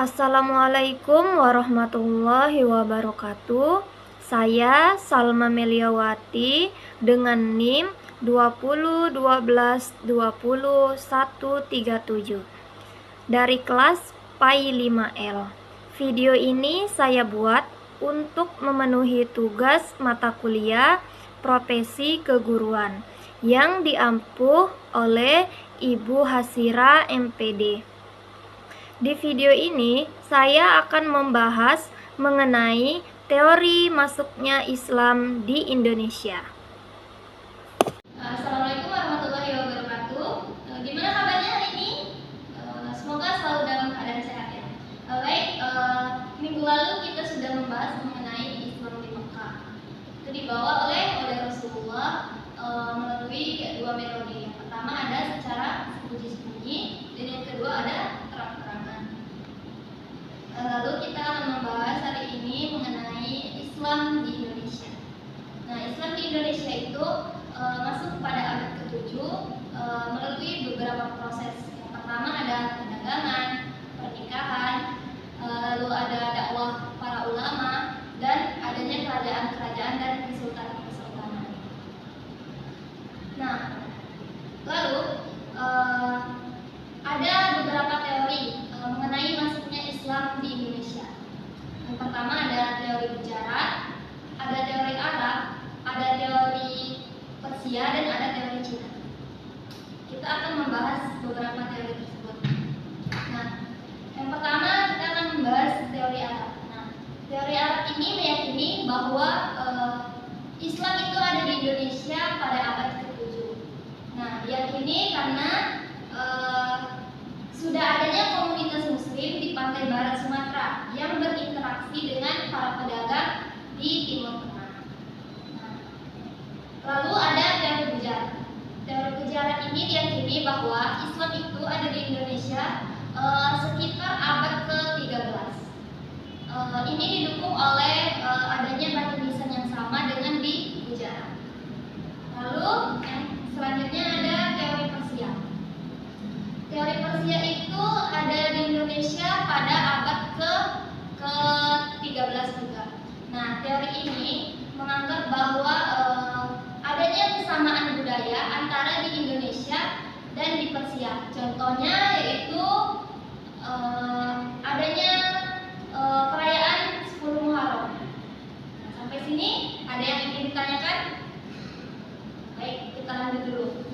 Assalamualaikum warahmatullahi wabarakatuh. Saya Salma Meliawati dengan NIM 2012201137 dari kelas PAI 5L. Video ini saya buat untuk memenuhi tugas mata kuliah profesi keguruan yang diampuh oleh Ibu Hasira MPD. Di video ini saya akan membahas mengenai teori masuknya Islam di Indonesia. Assalamualaikum warahmatullahi wabarakatuh. Gimana kabarnya hari ini? Semoga selalu dalam keadaan sehat ya. Minggu lalu kita sudah membahas mengenai Islam di Mekah. Itu dibawa oleh Rasulullah melalui dua metode. Yang pertama ada secara sembunyi-sembunyi, dan yang kedua ada terang-terangan. Lalu kita akan membahas hari ini mengenai Islam di Indonesia. Nah, Islam di Indonesia itu masuk pada abad ke-7 melalui beberapa proses. Yang pertama ada perdagangan, pernikahan, lalu ada dakwah para ulama, dan adanya kerajaan-kerajaan dan kesultanan-kesultanan. Nah, lalu ada beberapa teori mengenai masuknya Islam di Indonesia. Yang pertama ada teori Gujarat, ada teori Arab, ada teori Persia, dan ada teori Cina. Kita akan membahas beberapa teori tersebut. Nah, yang pertama kita akan membahas teori Arab. Nah, teori Arab ini meyakini bahwa Islam itu ada di Indonesia pada abad ke-7. Nah, diyakini karena sudah adanya komunitas Muslim di pantai barat Sumatera yang berinteraksi dengan para pedagang di Timur Tengah. Nah, lalu ada teori Gujarat. Teori Gujarat ini diyakini bahwa Islam itu ada di Indonesia sekitar abad ke-13. Ini didukung oleh adanya batu nisan yang sama dengan di Gujarat. Lalu yang selanjutnya ada teori Persia. Teori Persia itu ada di Indonesia pada abad ke-13 juga. Nah, teori ini menganggap bahwa adanya kesamaan budaya antara di Indonesia dan di Persia. Contohnya yaitu adanya perayaan 10 Muharram. Nah, sampai sini ada yang ingin ditanyakan? Baik, kita lanjut dulu.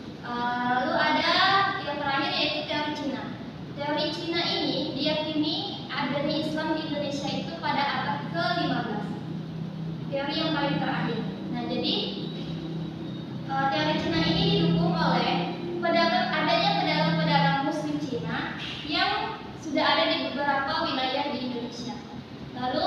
Lalu ada yang terakhir yaitu teori Cina. Teori Cina ini diyakini adanya Islam di Indonesia itu pada abad ke-15. Teori yang paling terakhir. Nah, jadi teori Cina ini didukung oleh adanya pedagang-pedagang Muslim Cina yang sudah ada di beberapa wilayah di Indonesia. Lalu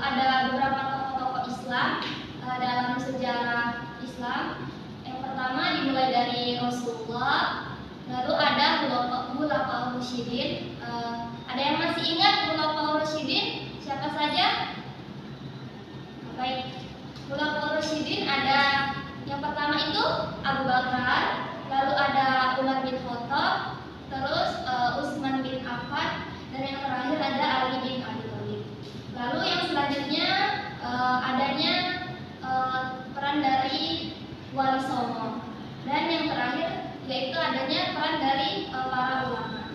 ada beberapa tokoh-tokoh Islam dalam sejarah Islam. Yang pertama dimulai dari Rasulullah, lalu ada Khulafaur Rasyidin. Ada yang masih ingat Khulafaur Rasyidin? Siapa saja? Baik, Khulafaur Rasyidin ada yang pertama itu Abu Bakar, lalu ada Umar bin Khattab, terus Utsman bin Affan, dan yang terakhir ada Ali bin Abi Thalib. Lalu yang selanjutnya adanya peran dari Wali Songo, dan yang terakhir yaitu adanya peran dari para ulama.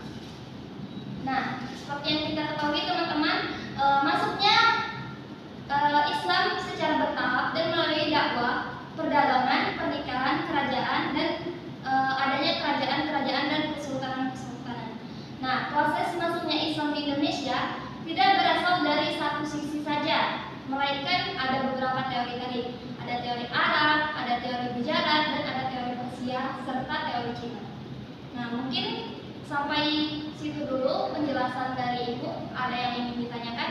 Nah, seperti yang kita ketahui teman-teman, masuknya Islam secara bertahap dan melalui dakwah, perdagangan, pernikahan, kerajaan, dan adanya kerajaan-kerajaan dan kesultanan-kesultanan. Nah, proses masuknya Islam di Indonesia tidak berasal dari satu sisi saja, melainkan ada beberapa teori tadi. Ada teori Arab, ada teori Gujarat, dan ada teori Persia, serta teori Cina. Nah, mungkin sampai situ dulu penjelasan dari Ibu. Ada yang ingin ditanyakan?